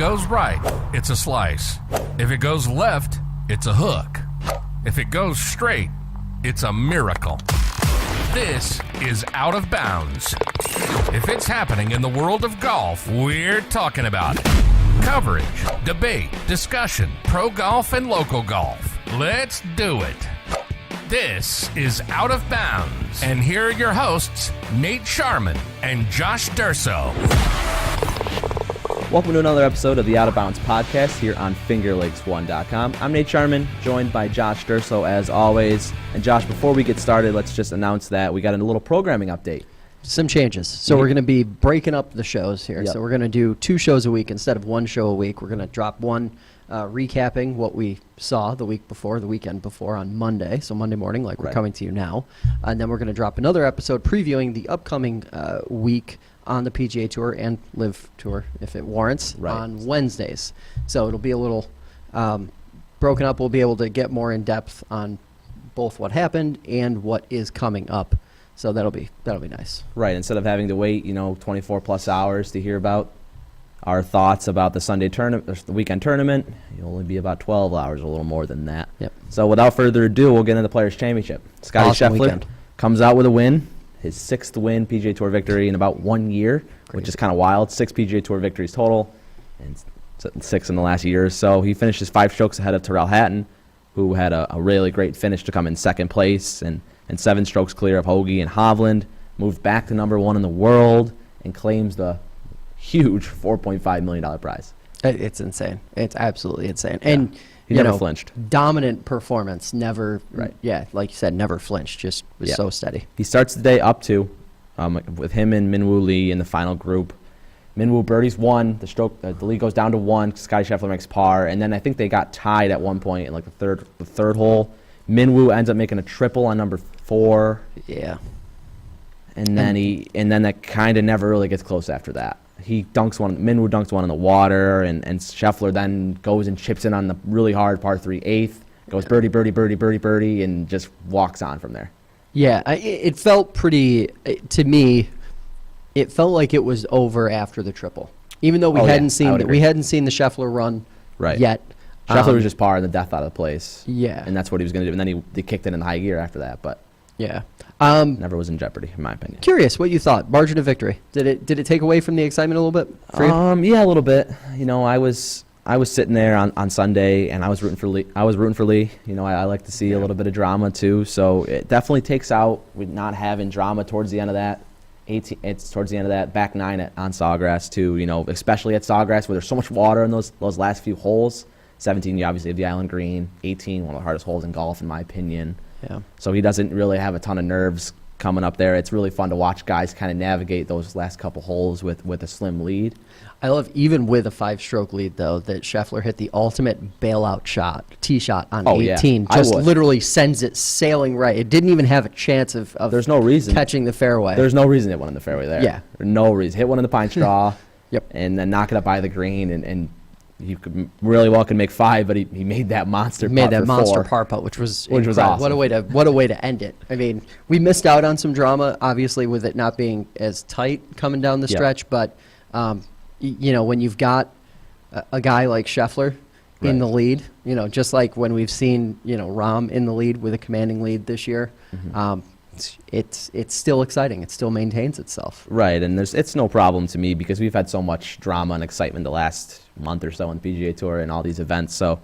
goes right, it's a slice. If it goes left, it's a hook. If it goes straight, it's a miracle. This is Out of Bounds. If it's happening in the world of golf, we're talking about it. Coverage, debate, discussion, pro golf and local golf. Let's do it. This is Out of Bounds. And here are your hosts, Nate Sharman and Josh Durso. Welcome to another episode of the Out of Bounds podcast here on FingerLakes1.com. I'm Nate Sharman, joined by Josh Durso as always. And Josh, before we get started, let's just announce that we got a little programming update. Some changes. So we're going to be breaking up the shows here. Yep. So we're going to do 2 shows a week instead of 1 show a week. We're going to drop one recapping what we saw the weekend before on Monday. So Monday morning, like we're coming to you now. And then we're going to drop another episode previewing the upcoming week on the PGA Tour and Live Tour, if it warrants, on Wednesdays. So it'll be a little broken up. We'll be able to get more in depth on both what happened and what is coming up. So that'll be nice. Right. Instead of having to wait, 24 plus hours to hear about our thoughts about the Sunday tournament, the weekend tournament, you'll only be about 12 hours, a little more than that. Yep. So without further ado, we'll get into the Players' Championship. Scottie Awesome Scheffler weekend. comes out with a win, his 6th win PGA Tour victory in about 1 year, which is kind of wild. 6 PGA Tour victories total, and 6 in the last year or so. He finishes 5 strokes ahead of Tyrrell Hatton, who had a really great finish to come in 2nd place, and 7 strokes clear of Hoagie and Hovland, moved back to number 1 in the world, and claims the huge $4.5 million prize. It's insane. It's absolutely insane. Yeah. And He never flinched. Dominant performance. Never, yeah, like you said, never flinched. Just was so steady. He starts the day up 2 with him and Minwoo Lee in the final group. Minwoo birdies 1. The lead goes down to 1. Scottie Scheffler makes par, and then I think they got tied at one point in like the third hole. Minwoo ends up making a triple on number 4. Yeah. And then that kind of never really gets close after that. Minwoo dunks one in the water, and Scheffler then goes and chips in on the really hard par 3 8th. Goes birdie, birdie, birdie, birdie, birdie, and just walks on from there. Yeah, it felt pretty, to me, it felt like it was over after the triple. Even though we hadn't seen the Scheffler run yet. Scheffler was just par in the death out of the place. Yeah. And that's what he was going to do. And then he kicked it in the high gear after that, but yeah. Never was in jeopardy, in my opinion. Curious what you thought. Margin of victory. Did it take away from the excitement a little bit for you? Yeah, a little bit. I was sitting there on Sunday, and I was rooting for Lee. I like to see a little bit of drama too. So it definitely takes out with not having drama towards the end of that. It's towards the end of that back 9 on Sawgrass too. Especially at Sawgrass where there's so much water in those last few holes. 17, you obviously have the island green. 18, one of the hardest holes in golf, in my opinion. Yeah. So he doesn't really have a ton of nerves coming up there. It's really fun to watch guys kind of navigate those last couple holes with a slim lead. I love, even with a 5-stroke lead, though, that Scheffler hit the ultimate bailout shot, tee shot on 18. Yeah. Just literally sends it sailing right. It didn't even have a chance of There's no reason catching the fairway. There's no reason it went in the fairway there. Yeah. There's no reason. Hit one in the pine straw. Yep. And then knock it up by the green, and he could really well could make 5, but he made that monster par putt, which was awesome. What a way to end it. I mean, we missed out on some drama, obviously, with it not being as tight coming down the stretch. But when you've got a guy like Scheffler in the lead, just like when we've seen Rahm in the lead with a commanding lead this year. It's still exciting. It still maintains itself. Right, and it's no problem to me because we've had so much drama and excitement the last month or so on the PGA Tour and all these events. So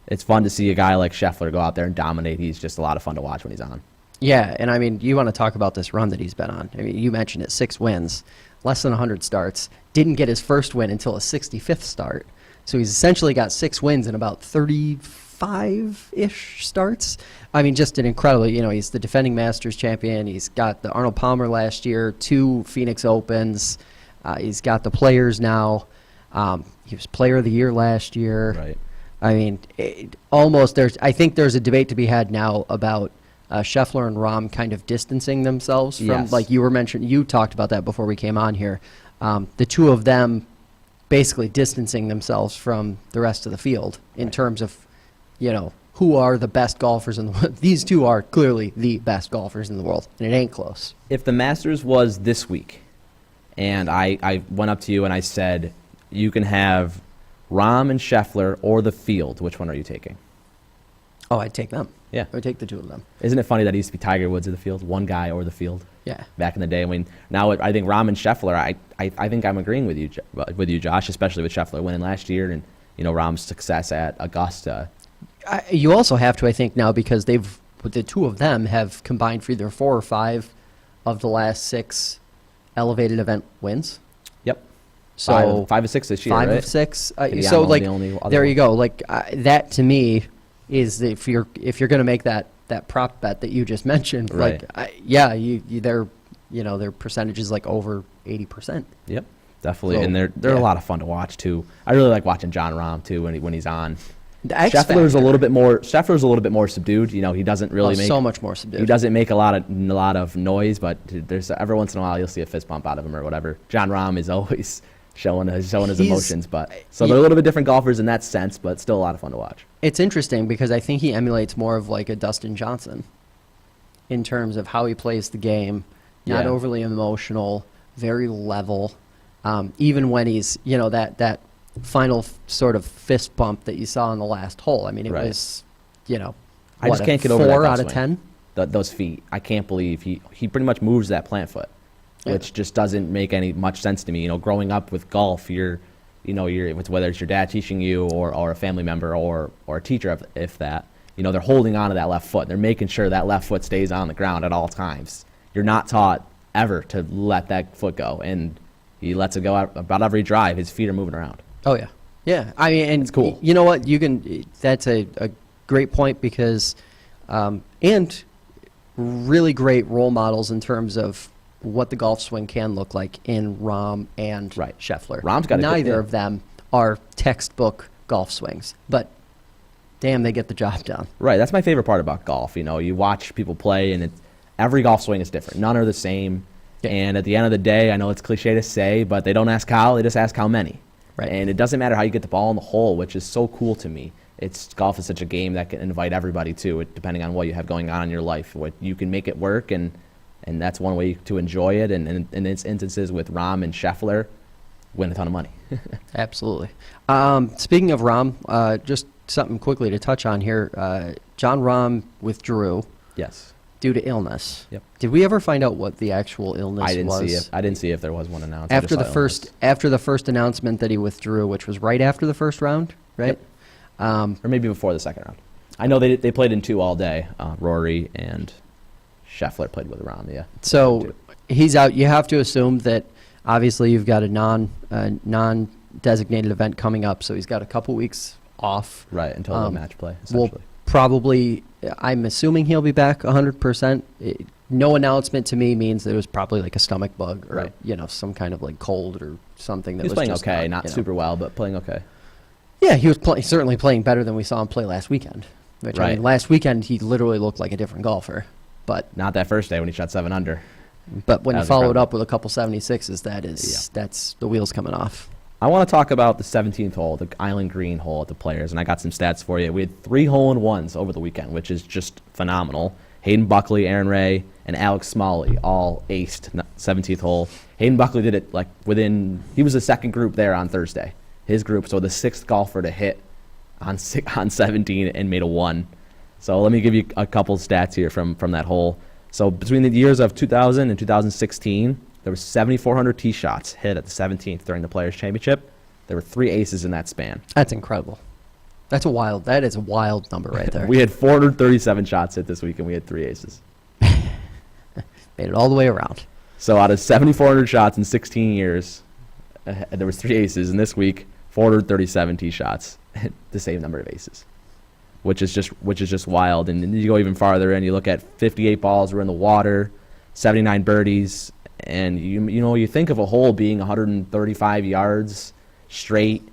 it's fun to see a guy like Scheffler go out there and dominate. He's just a lot of fun to watch when he's on. Yeah, and I mean, you want to talk about this run that he's been on. I mean, you mentioned it, 6 wins, less than 100 starts. Didn't get his first win until a 65th start. So he's essentially got 6 wins in about 35-ish starts. I mean, just an incredible, he's the defending Masters champion. He's got the Arnold Palmer last year, 2 Phoenix Opens. He's got the Players now. He was Player of the Year last year. Right. I mean, I think there's a debate to be had now about Scheffler and Rahm kind of distancing themselves from, like you were mentioning, you talked about that before we came on here. The two of them basically distancing themselves from the rest of the field in terms of, who are the best golfers in the world. These two are clearly the best golfers in the world, and it ain't close. If the Masters was this week, and I went up to you and I said, you can have Rahm and Scheffler or the field, which one are you taking? Oh, I'd take them. Yeah. I would take the two of them. Isn't it funny that it used to be Tiger Woods of the field, one guy or the field? Yeah. Back in the day. I mean, now I think Rahm and Scheffler, I think I'm agreeing with you, Josh, especially with Scheffler winning last year and, Rahm's success at Augusta. You also have to, I think, now because the two of them have combined for either 4 or 5 of the last 6 elevated event wins. Yep. So 5 of 6 this year, 5 right? of 6. So like, the only other there one. you go. Like that to me is if you're going to make that prop bet that you just mentioned, Right. their percentage is like over 80%. Yep, definitely, So, and they're a lot of fun to watch too. I really like watching Jon Rahm too when he's on. The X Scheffler's a factor. little bit more subdued. He doesn't really make so much more subdued. He doesn't make a lot of noise, but there's every once in a while you'll see a fist bump out of him or whatever. Jon Rahm is always showing his emotions, but so they're a little bit different golfers in that sense, but still a lot of fun to watch. It's interesting because I think he emulates more of like a Dustin Johnson in terms of how he plays the game. Not Yeah. overly emotional, very level. Even when he's, that final sort of fist bump that you saw in the last hole. I mean, it Right. was, I just can't get over that 4 out of golf 10. Those feet. I can't believe he pretty much moves that plant foot, which just doesn't make any much sense to me. Growing up with golf, you're whether it's your dad teaching you or a family member or a teacher, if that, they're holding on to that left foot. They're making sure that left foot stays on the ground at all times. You're not taught ever to let that foot go, and he lets it go out about every drive. His feet are moving around. Oh, yeah. Yeah. I mean, and It's cool. You know what? That's a great point because, and really great role models in terms of what the golf swing can look like in Rahm and Right. Scheffler. Rahm's got a good- Neither yeah. of them are textbook golf swings, but damn, they get the job done. Right. That's my favorite part about golf. You watch people play, and every golf swing is different. None are the same. Yeah. And at the end of the day, I know it's cliche to say, but they don't ask how, they just ask how many. Right. And it doesn't matter how you get the ball in the hole, which is so cool to me. Golf is such a game that can invite everybody to it, depending on what you have going on in your life. You can make it work, and that's one way to enjoy it. And in instances with Rahm and Scheffler, win a ton of money. Absolutely. Speaking of Rahm, just something quickly to touch on here. Jon Rahm withdrew Yes. due to illness. Yep. Did we ever find out what the actual illness I didn't was? see it. I didn't see if there was one announced. I After just the saw first announcement that he withdrew, which was right after the first round, right? Yep. Or maybe before the second round. I know they played in 2 all day. Rory and Scheffler played with Rahm. Yeah. So he's out. You have to assume that obviously you've got a non-designated event coming up, so he's got a couple weeks off. Right, until the match play, We'll essentially. probably, I'm assuming he'll be back 100%. No announcement to me means that it was probably like a stomach bug or Right. some kind of like cold or something that He was playing just okay, not super well, but playing okay. Yeah, he was certainly playing better than we saw him play last weekend. Which, I mean, Right. last weekend he literally looked like a different golfer. But Not that first day when he shot 7 under. when That you was followed incredible. up with a couple 76s, that's the wheels coming off. I want to talk about the 17th hole, the Island Green hole at the Players, and I got some stats for you. We had 3 hole-in-ones over the weekend, which is just phenomenal. Hayden Buckley, Aaron Ray, and Alex Smalley all aced 17th hole. Hayden Buckley did it he was the second group there on Thursday. His group, so the 6th golfer to hit on 17 and made a 1. So let me give you a couple stats here from that hole. So between the years of 2000 and 2016, there were 7,400 tee shots hit at the 17th during the Players' Championship. There were 3 aces in that span. That's incredible. That is a wild number right there. We had 437 shots hit this week, and we had 3 aces. Made it all the way around. So out of 7,400 shots in 16 years, there was 3 aces, and this week 437 tee shots, the same number of aces, which is just wild. And then you go even farther, and you look at 58 balls were in the water, 79 birdies, and you think of a hole being 135 yards straight.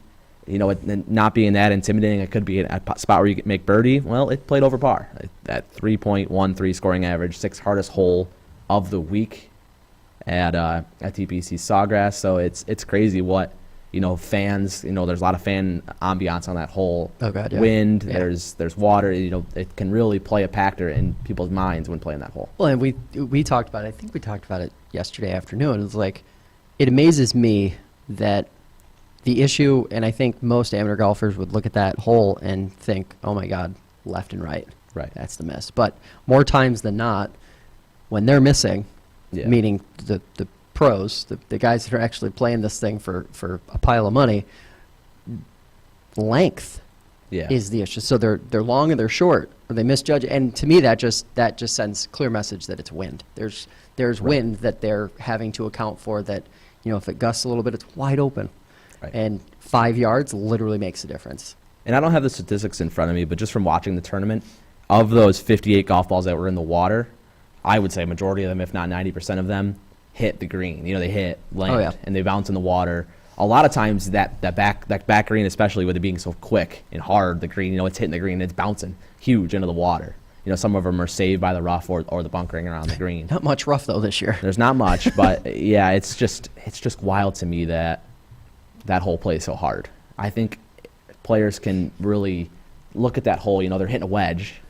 It not being that intimidating. It could be a spot where you could make birdie. Well, it played over par at 3.13 scoring average, 6th hardest hole of the week at TPC Sawgrass. So it's crazy what fans. There's a lot of fan ambiance on that hole. Oh God, yeah. Wind. Yeah. There's water. It can really play a factor in people's minds when playing that hole. Well, and we talked about it. I think we talked about it yesterday afternoon. It's like it amazes me that the issue, and I think most amateur golfers would look at that hole and think, oh my God, left and right. Right. That's the miss. But more times than not, when they're missing, meaning the pros, the guys that are actually playing this thing for a pile of money, length is the issue. So they're long and they're short, or they misjudge. And to me, that just sends clear message that it's wind. There's wind that they're having to account for. That if it gusts a little bit, it's wide open, and 5 yards literally makes a difference. And I don't have the statistics in front of me, but just from watching the tournament, of those 58 golf balls that were in the water, I would say a majority of them, if not 90% of them, hit the green. They hit land and they bounce in the water. A lot of times that back green, especially with it being so quick and hard, the green, it's hitting the green and it's bouncing huge into the water. Some of them are saved by the rough or the bunkering around the green. Not much rough though this year. There's not much, but yeah, it's just wild to me that hole plays so hard. I think players can really look at that hole. They're hitting a wedge.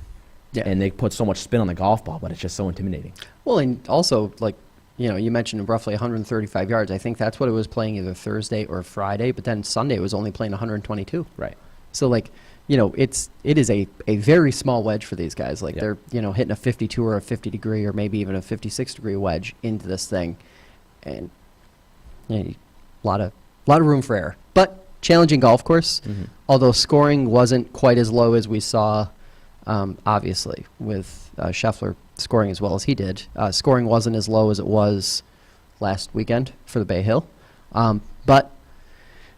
Yeah. And they put so much spin on the golf ball, but it's just so intimidating. Well, and also, you mentioned roughly 135 yards. I think that's what it was playing either Thursday or Friday, but then Sunday it was only playing 122. Right. So, it is a very small wedge for these guys. They're, hitting a 52 or a 50 degree or maybe even a 56 degree wedge into this thing. And a lot of room for error. But challenging golf course, although scoring wasn't quite as low as we saw. Obviously, with Scheffler scoring as well as he did. Scoring wasn't as low as it was last weekend for the Bay Hill. But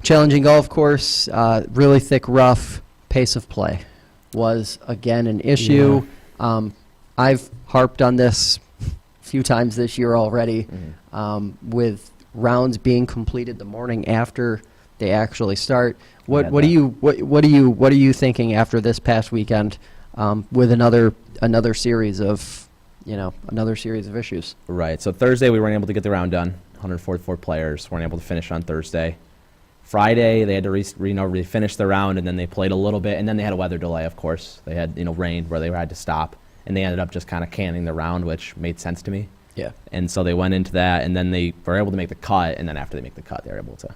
challenging golf course, really thick, rough, pace of play was, again, an issue. Yeah. I've harped on this a few times this year already, with rounds being completed the morning after they actually start. What are you thinking after this past weekend? With another series of issues. Right. So Thursday we weren't able to get the round done. 144 players weren't able to finish on Thursday. Friday they had to refinish the round, and then they played a little bit, and then they had a weather delay. Of course, they had rain where they had to stop, and they ended up just kind of canning the round, which made sense to me. Yeah. And so they went into that, and then they were able to make the cut, and then after they make the cut, they were able to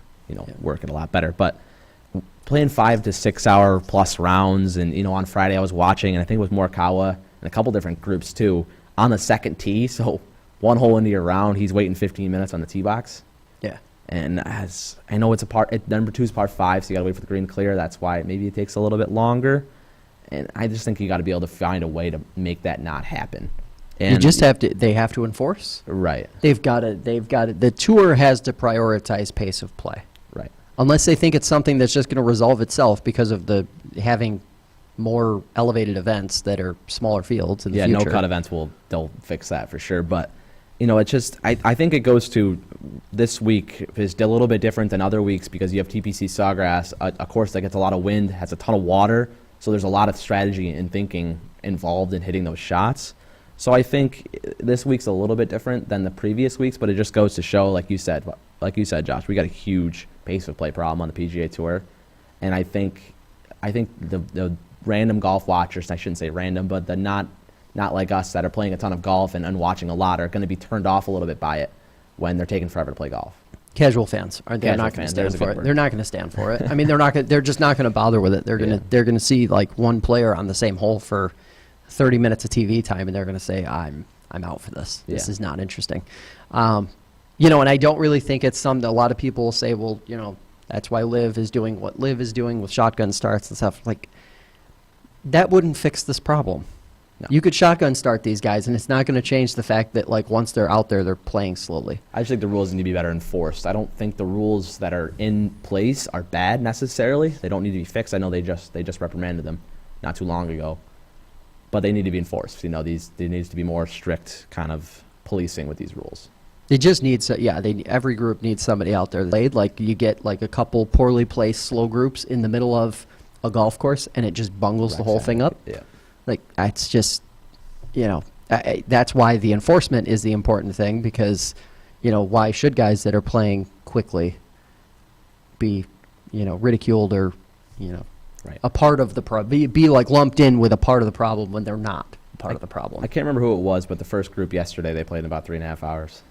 work it a lot better. But playing 5 to 6 hour plus rounds, and on Friday I was watching, and I think it was Morikawa and a couple different groups too on the second tee. So one hole into your round, he's waiting 15 minutes on the tee box. Yeah. And as I know, number 2 is par 5, so you got to wait for the green to clear. That's why maybe it takes a little bit longer. And I just think you got to be able to find a way to make that not happen. And you just have to. They have to enforce. Right. They've got to. The tour has to prioritize pace of play. Right. Unless they think it's something that's just going to resolve itself because of having more elevated events that are smaller fields in the future. Yeah, no-cut events they'll fix that for sure. But, it's just, I think it goes to this week is a little bit different than other weeks because you have TPC Sawgrass, a course that gets a lot of wind, has a ton of water, so there's a lot of strategy and thinking involved in hitting those shots. So I think this week's a little bit different than the previous weeks, but it just goes to show, like you said, Josh, we got a huge pace of play problem on the PGA Tour, and I think the random golf watchers, I shouldn't say random, but the not like us that are playing a ton of golf and watching a lot are going to be turned off a little bit by it when they're taking forever to play golf. Casual fans are they're not going to stand for it. They're not going to stand for it. I mean, they're just not going to bother with it. They're going to see like one player on the same hole for 30 minutes of TV time, and they're going to say, "I'm out for this. This is not interesting." And I don't really think it's something a lot of people will say, well, that's why Liv is doing what Liv is doing with shotgun starts and stuff. Like, that wouldn't fix this problem. No. You could shotgun start these guys, and it's not going to change the fact that, like, once they're out there, they're playing slowly. I just think the rules need to be better enforced. I don't think the rules that are in place are bad necessarily. They don't need to be fixed. I know they just reprimanded them not too long ago, but they need to be enforced. There needs to be more strict kind of policing with these rules. They just need every group needs somebody out there. Like, you get like a couple poorly placed slow groups in the middle of a golf course, and it just bungles the whole thing up. Yeah. Like, it's just, that's why the enforcement is the important thing, because, why should guys that are playing quickly be, ridiculed or, a part of the be like lumped in with a part of the problem when they're not part of the problem. I can't remember who it was, but the first group yesterday, they played in about 3.5 hours.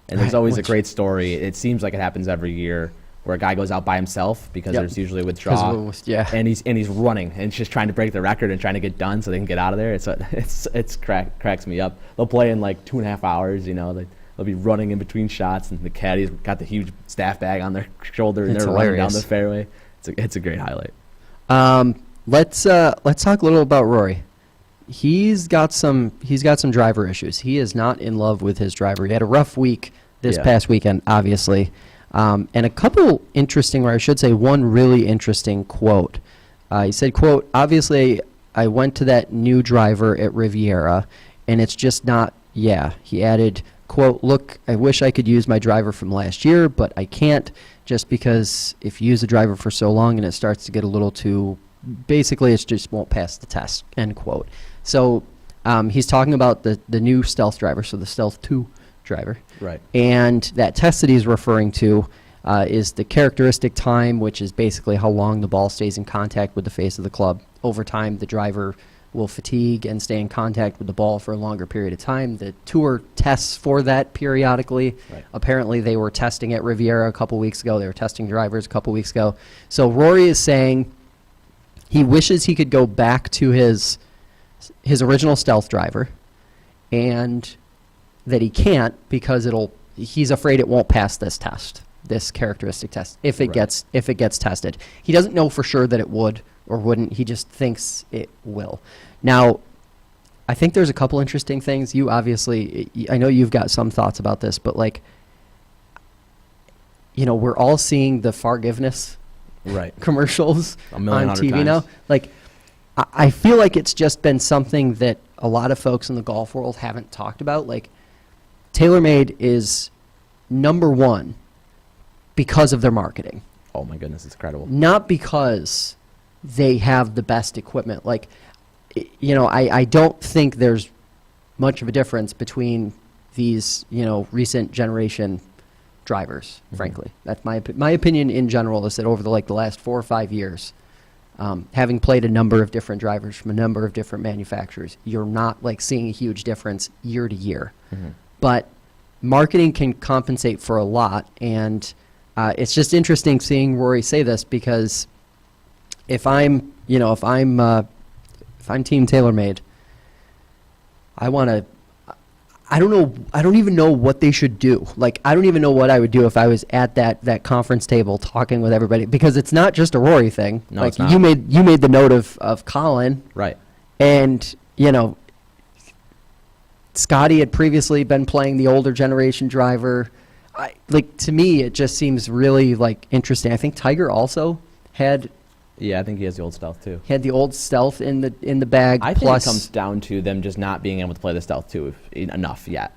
And there's always a great story. It seems like it happens every year where a guy goes out by himself because Yep. there's usually a withdrawal. Yeah. And he's running and he's just trying to break the record and trying to get done so they can get out of there. It's cracks me up. They'll play in like 2.5 hours. They'll be running in between shots, and the caddy's got the huge staff bag on their shoulder, and It's they're running down hilarious. the fairway. It's a great highlight. Let's talk a little about Rory. He's got some driver issues. He is not in love with his driver. He had a rough week this past weekend, obviously. And a couple interesting, or I should say one really interesting quote. He said, quote, "Obviously, I went to that new driver at Riviera, and it's just not, yeah." He added, quote, "Look, I wish I could use my driver from last year, but I can't, just because if you use a driver for so long and it starts to get a little too, basically it just won't pass the test," end quote. So he's talking about the new Stealth driver, so the Stealth 2 driver. Right. And that test that he's referring to is the characteristic time, which is basically how long the ball stays in contact with the face of the club. Over time, the driver will fatigue and stay in contact with the ball for a longer period of time. The tour tests for that periodically. Right. Apparently, they were testing at Riviera a couple weeks ago. They were testing drivers a couple weeks ago. So Rory is saying he wishes he could go back to his original Stealth driver, and that he can't because he's afraid it won't pass this test, this characteristic test, if it gets tested. He doesn't know for sure that it would or wouldn't. He just thinks it will. Now, I think there's a couple interesting things. You obviously, I know you've got some thoughts about this, but we're all seeing the forgiveness commercials on TV now. I feel like it's just been something that a lot of folks in the golf world haven't talked about. Taylormade is number one because of their marketing. Oh my goodness, it's incredible. Not because they have the best equipment. I don't think there's much of a difference between these, recent generation drivers, frankly. That's my opinion in general, is that over the last 4 or 5 years, having played a number of different drivers from a number of different manufacturers, you're not seeing a huge difference year to year. Mm-hmm. But marketing can compensate for a lot, and it's just interesting seeing Rory say this, because if I'm Team TaylorMade, I don't even know what they should do. I don't even know what I would do if I was at that conference table talking with everybody, because it's not just a Rory thing. No, it's not. You made the note of Colin. Right. And, Scottie had previously been playing the older generation driver. To me, it just seems really interesting. I think Tiger also had. Yeah, I think he has the old Stealth too. He had the old Stealth in the bag. I think plus it comes down to them just not being able to play the Stealth 2 enough yet.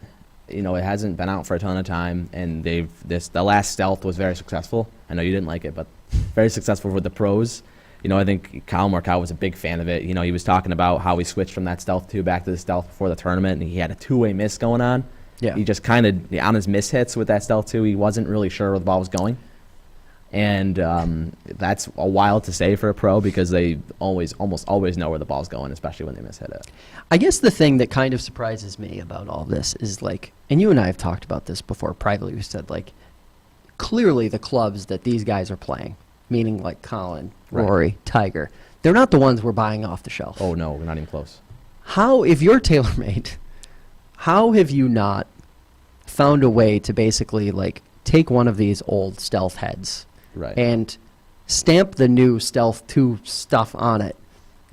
It hasn't been out for a ton of time, and the last Stealth was very successful. I know you didn't like it, but very successful with the pros. I think Kyle Morikawa was a big fan of it. He was talking about how he switched from that Stealth 2 back to the Stealth before the tournament, and he had a two-way miss going on. Yeah. He just kind of, on his miss hits with that Stealth 2, he wasn't really sure where the ball was going. And that's a while to say for a pro, because they almost always know where the ball's going, especially when they mishit it. I guess the thing that kind of surprises me about all this is and you and I have talked about this before privately, we said clearly the clubs that these guys are playing, meaning Colin, Rory, Tiger, they're not the ones we're buying off the shelf. Oh no, we're not even close. How, if you're TaylorMade, how have you not found a way to basically take one of these old Stealth heads and stamp the new Stealth 2 stuff on it,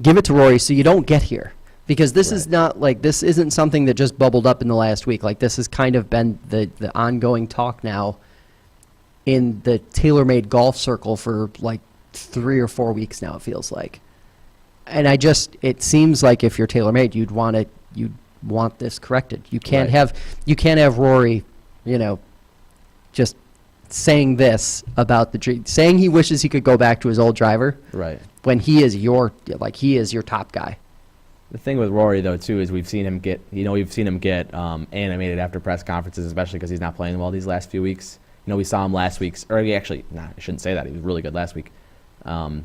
give it to Rory so you don't get here? Because this is not this isn't something that just bubbled up in the last week. This has kind of been the ongoing talk now in the TaylorMade golf circle for 3 or 4 weeks now, it feels like. And it seems like if you're TaylorMade, you'd want this corrected. You can't have Rory, just saying this about saying he wishes he could go back to his old driver, when he is your top guy. The thing with Rory though too is we've seen him get animated after press conferences, especially because he's not playing well these last few weeks. We saw him last week, I shouldn't say that. He was really good last week.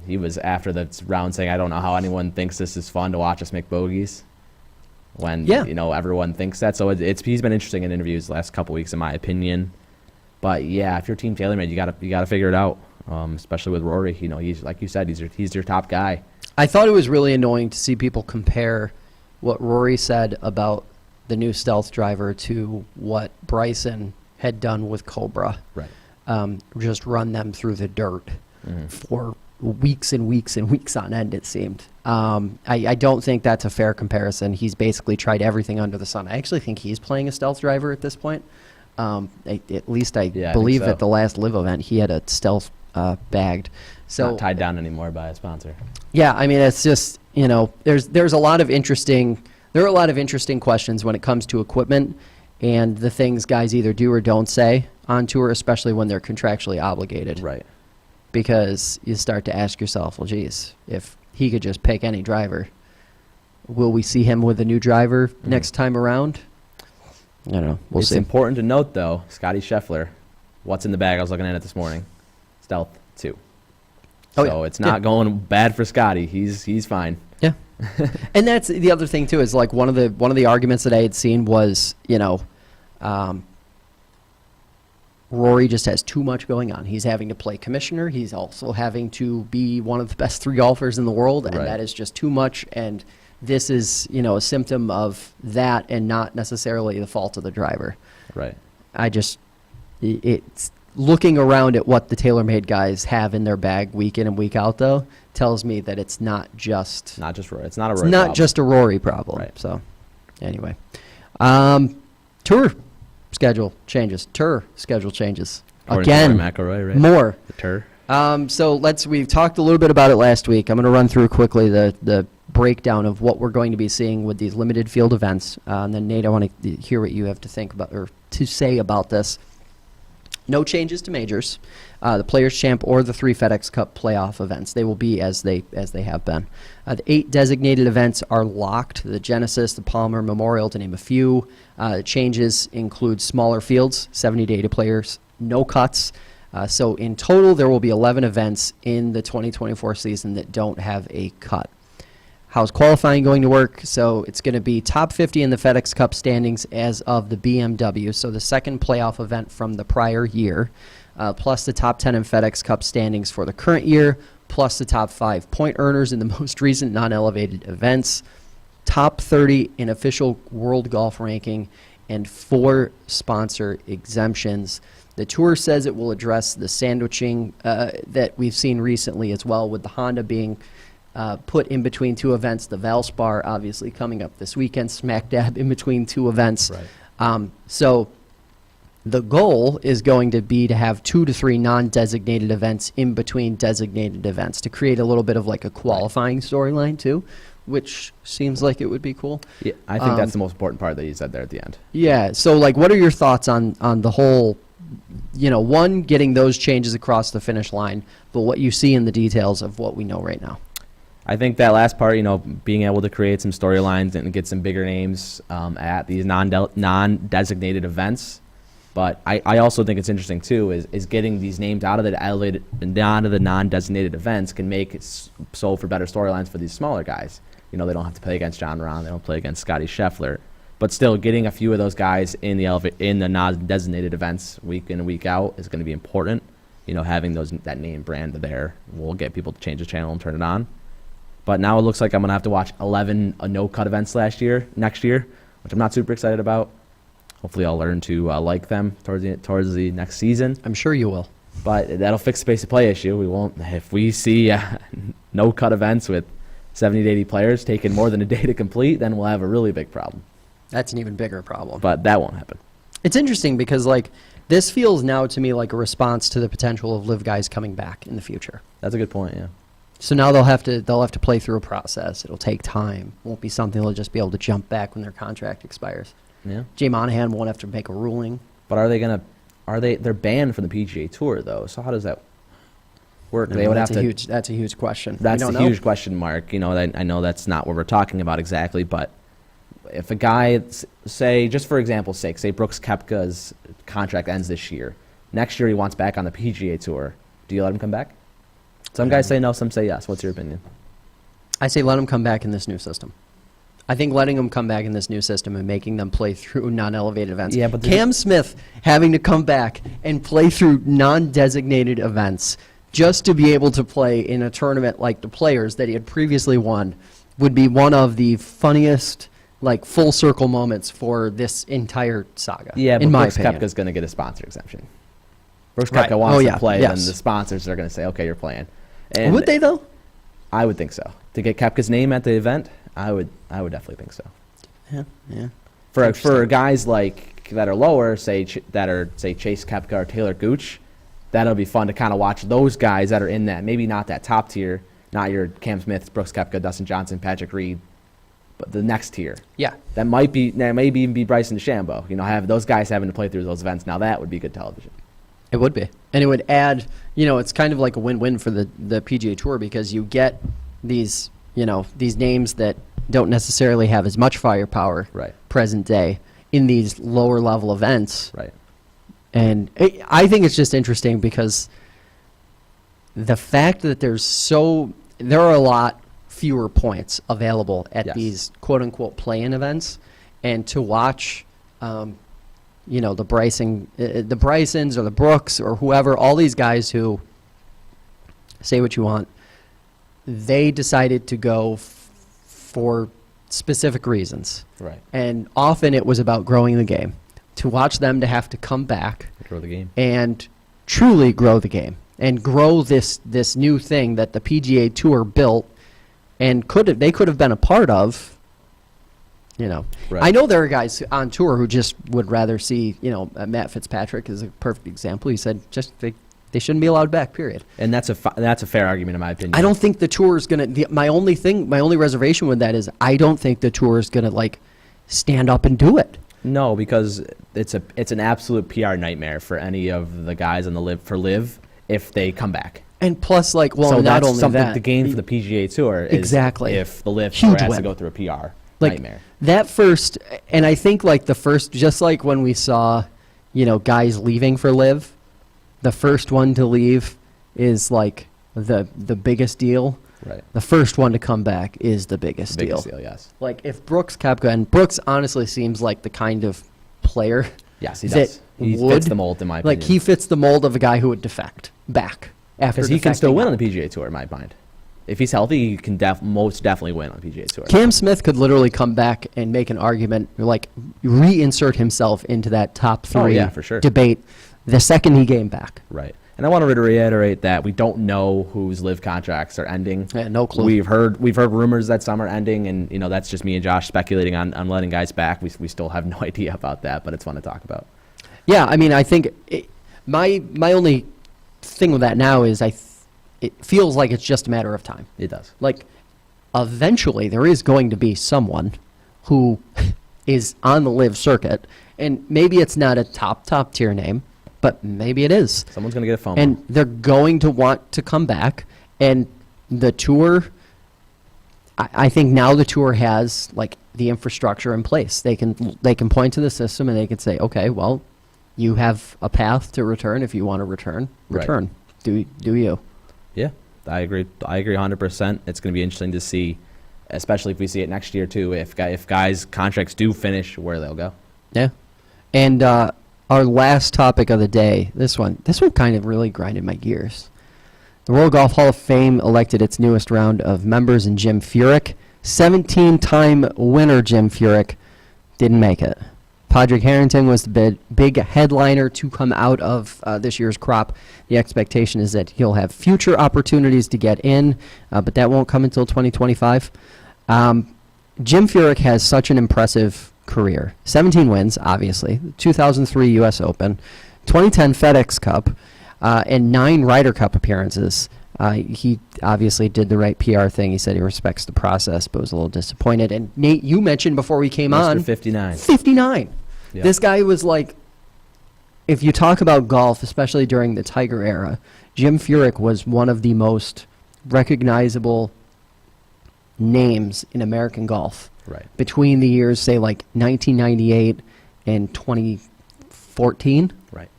He was after the round saying, "I don't know how anyone thinks this is fun to watch us make bogeys," when everyone thinks that. So he's been interesting in interviews the last couple weeks, in my opinion. But yeah, if you're Team TaylorMade, you gotta figure it out. Especially with Rory, he's like you said, he's your top guy. I thought it was really annoying to see people compare what Rory said about the new Stealth driver to what Bryson had done with Cobra. Right. Just run them through the dirt for weeks and weeks and weeks on end, it seemed. I don't think that's a fair comparison. He's basically tried everything under the sun. I actually think he's playing a Stealth driver at this point. At least I believe so. At the last Live event, he had a Stealth bagged. So not tied down anymore by a sponsor. Yeah, I mean, it's just, there's a lot of interesting questions when it comes to equipment and the things guys either do or don't say on tour, especially when they're contractually obligated. Right. Because you start to ask yourself, well, geez, if he could just pick any driver, will we see him with a new driver next time around? I don't know. We'll see. It's important to note, though, Scottie Scheffler, what's in the bag? I was looking at it this morning. Stealth 2. So it's not going bad for Scottie. He's fine. Yeah. And that's the other thing too, is like one of the arguments that I had seen was, Rory just has too much going on. He's having to play commissioner. He's also having to be one of the best 3 golfers in the world, and that is just too much. And this is, a symptom of that and not necessarily the fault of the driver. Right. It's looking around at what the TaylorMade guys have in their bag week in and week out, though, tells me that it's not just Rory. It's not a Rory. It's not problem. just a Rory problem. Right. So, anyway, tour schedule changes. According Again. to Rory McIlroy, right? More. The tour. So we've talked a little bit about it last week. I'm going to run through quickly the breakdown of what we're going to be seeing with these limited field events. And then Nate, I want to hear what you have to think about or to say about this. No changes to majors, the Players' Champ or the 3 FedEx Cup playoff events. They will be as they have been. The 8 designated events are locked: the Genesis, the Palmer Memorial, to name a few. Changes include smaller fields, 70-80 players, no cuts. So in total, there will be 11 events in the 2024 season that don't have a cut. How's qualifying going to work? So it's going to be top 50 in the FedEx Cup standings as of the BMW, so the second playoff event from the prior year, plus the top 10 in FedEx Cup standings for the current year, plus the top 5 point earners in the most recent non-elevated events, top 30 in official world golf ranking, and 4 sponsor exemptions. The tour says it will address the sandwiching that we've seen recently as well, with the Honda being put in between 2 events. The Valspar obviously coming up this weekend, smack dab in between 2 events. Right. So the goal is going to be to have 2 to 3 non-designated events in between designated events to create a little bit of like a qualifying storyline too, which seems like it would be cool. Yeah, I think that's the most important part that you said there at the end. Yeah. So like, what are your thoughts on the whole, one, getting those changes across the finish line, but what you see in the details of what we know right now? I think that last part, being able to create some storylines and get some bigger names at these non-designated events. But I also think it's interesting, too, is getting these names out of the non-designated events can make it so for better storylines for these smaller guys. They don't have to play against John Rahm. They don't play against Scottie Scheffler. But still, getting a few of those guys in the non-designated events week in and week out is going to be important. Having that name brand there will get people to change the channel and turn it on. But now it looks like I'm going to have to watch 11 no-cut events next year, which I'm not super excited about. Hopefully I'll learn to like them towards the next season. I'm sure you will. But that'll fix the pace of play issue. We won't. If we see no-cut events with 70 to 80 players taking more than a day to complete, then we'll have a really big problem. That's an even bigger problem. But that won't happen. It's interesting because this feels now to me like a response to the potential of live guys coming back in the future. That's a good point, yeah. So now they'll have to play through a process. It'll take time. Won't be something they'll just be able to jump back when their contract expires. Yeah. Jay Monahan won't have to make a ruling. But they're banned from the PGA Tour though. So how does that work? That's a huge question. That's a huge question mark. I know that's not what we're talking about exactly, but if a guy, say, just for example's sake, say Brooks Koepka's contract ends this year. Next year he wants back on the PGA Tour. Do you let him come back? Some guys say no, some say yes. What's your opinion? I say let him come back in this new system. I think letting them come back in this new system and making them play through non-elevated events. Yeah, but Cam Smith having to come back and play through non-designated events just to be able to play in a tournament like the Players that he had previously won would be one of the funniest, like, full circle moments for this entire saga. Yeah, but in my Brooks opinion. Koepka's going to get a sponsor exemption. Brooks Right. Koepka wants yeah. to play, Yes. then the sponsors are going to say, okay, you're playing. And Would they though? I would think so. To get Koepka's name at the event, I would definitely think so. Yeah. For guys like that are lower, say Chase Koepka or Taylor Gooch, that'll be fun to kind of watch those guys that are in that. Maybe not that top tier, not your Cam Smith, Brooks Koepka, Dustin Johnson, Patrick Reed, but the next tier. Yeah. That might maybe even be Bryson DeChambeau. Have those guys having to play through those events. Now that would be good television. It would be. And it would add, it's kind of like a win-win for the PGA Tour because you get these names that don't necessarily have as much firepower Right. present day in these lower level events. Right. And I think it's just interesting because the fact that there are a lot fewer points available at Yes. these quote-unquote play-in events, and to watch the Brysons or the Brooks or whoever, all these guys who, say what you want, they decided to go for specific reasons. Right. And often it was about growing the game. To watch them to have to come back Grow the game. and truly grow the game and grow this new thing that the PGA Tour built and they could have been a part of. Right. I know there are guys on tour who just would rather see, Matt Fitzpatrick is a perfect example. He said just they shouldn't be allowed back, period. And that's a fair argument in my opinion. I don't think the tour is going to, my only reservation with that is I don't think the tour is going to stand up and do it. No, because it's an absolute PR nightmare for any of the guys on the live if they come back. And plus, so not that's only something that. to gain for the PGA Tour is Exactly. if the live Huge tour has win. to go through a PR nightmare. That first, and I think the first, just like when we saw, guys leaving for live, the first one to leave is the biggest deal. Right. The first one to come back is the biggest deal. Biggest deal, yes. If Brooks Koepka, and Brooks honestly seems like the kind of player Yes, he that does. He would, fits the mold in my opinion. he fits the mold of a guy who would defect back after Because he can still defecting win out. on the PGA Tour in my mind. If he's healthy, he can most definitely win on the PGA Tour. Cam Smith could literally come back and make an argument, reinsert himself into that top three for sure. debate the second he came back. Right. And I want to reiterate that we don't know whose live contracts are ending. Yeah, no clue. We've heard rumors that some are ending, and that's just me and Josh speculating on letting guys back. We still have no idea about that, but it's fun to talk about. Yeah, I mean, I think my only thing with that now is it feels like it's just a matter of time. It does. Eventually there is going to be someone who is on the live circuit, and maybe it's not a top tier name, but maybe it is. Someone's going to get a phone. And they're going to want to come back, and the tour, I think now the tour has the infrastructure in place. They can point to the system and they can say, okay, well, you have a path to return. If you want to return. Right. Do you? Yeah, I agree. I agree 100%. It's going to be interesting to see, especially if we see it next year too. If guys' contracts do finish, where they'll go. Yeah. And our last topic of the day, this one kind of really grinded my gears. The World Golf Hall of Fame elected its newest round of members, and Jim Furyk, 17-time winner Jim Furyk, didn't make it. Padraig Harrington was the big headliner to come out of this year's crop. The expectation is that he'll have future opportunities to get in, but that won't come until 2025. Jim Furyk has such an impressive career. 17 wins, obviously. 2003 U.S. Open, 2010 FedEx Cup, and 9 Ryder Cup appearances. He obviously did the right PR thing. He said he respects the process, but was a little disappointed. And Nate, you mentioned before we came on, Mr. 59. 59. Yeah. This guy was if you talk about golf, especially during the Tiger era, Jim Furyk was one of the most recognizable names in American golf. Right. Between the years, say, 1998 and 2014. Right.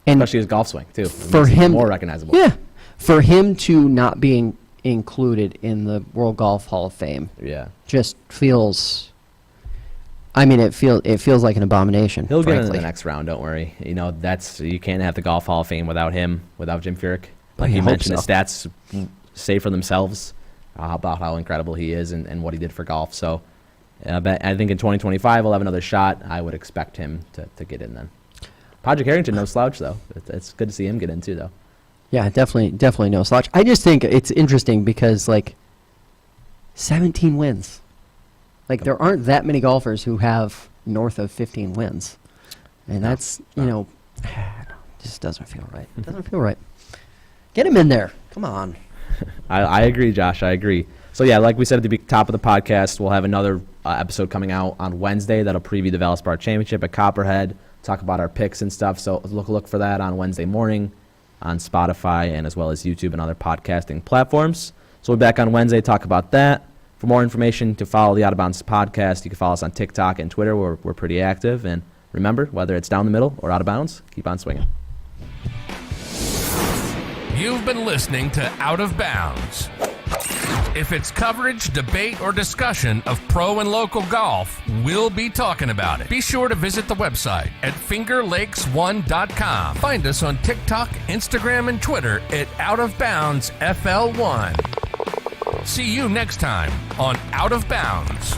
And Especially his golf swing too. It for makes him, more recognizable. Yeah. For him to not being included in the World Golf Hall of Fame Yeah. just feels. I mean, it feels like an abomination. He'll get frankly. into the next round, don't worry. You know, you can't have the Golf Hall of Fame without him, without Jim Furyk. Like I you hope mentioned, his so. stats say for themselves about how incredible he is and what he did for golf. So but I think in 2025 he'll have another shot. I would expect him to get in then. Padraig Harrington, no slouch, though. It's good to see him get in, too, though. Yeah, definitely no slouch. I just think it's interesting because, like, 17 wins. Like, there aren't that many golfers who have north of 15 wins. And that's, just doesn't feel right. It doesn't feel right. Get him in there. Come on. I agree, Josh. I agree. So, yeah, like we said at the top of the podcast, we'll have another episode coming out on Wednesday that'll preview the Valspar Championship at Copperhead, talk about our picks and stuff. So look for that on Wednesday morning on Spotify and as well as YouTube and other podcasting platforms. So we'll be back on Wednesday to talk about that. For more information, to follow the Out of Bounds podcast, you can follow us on TikTok and Twitter, where we're pretty active. And remember, whether it's down the middle or out of bounds, keep on swinging. You've been listening to Out of Bounds. If it's coverage, debate, or discussion of pro and local golf, we'll be talking about it. Be sure to visit the website at fingerlakes1.com. Find us on TikTok, Instagram, and Twitter at OutOfBoundsFL1. See you next time on Out of Bounds.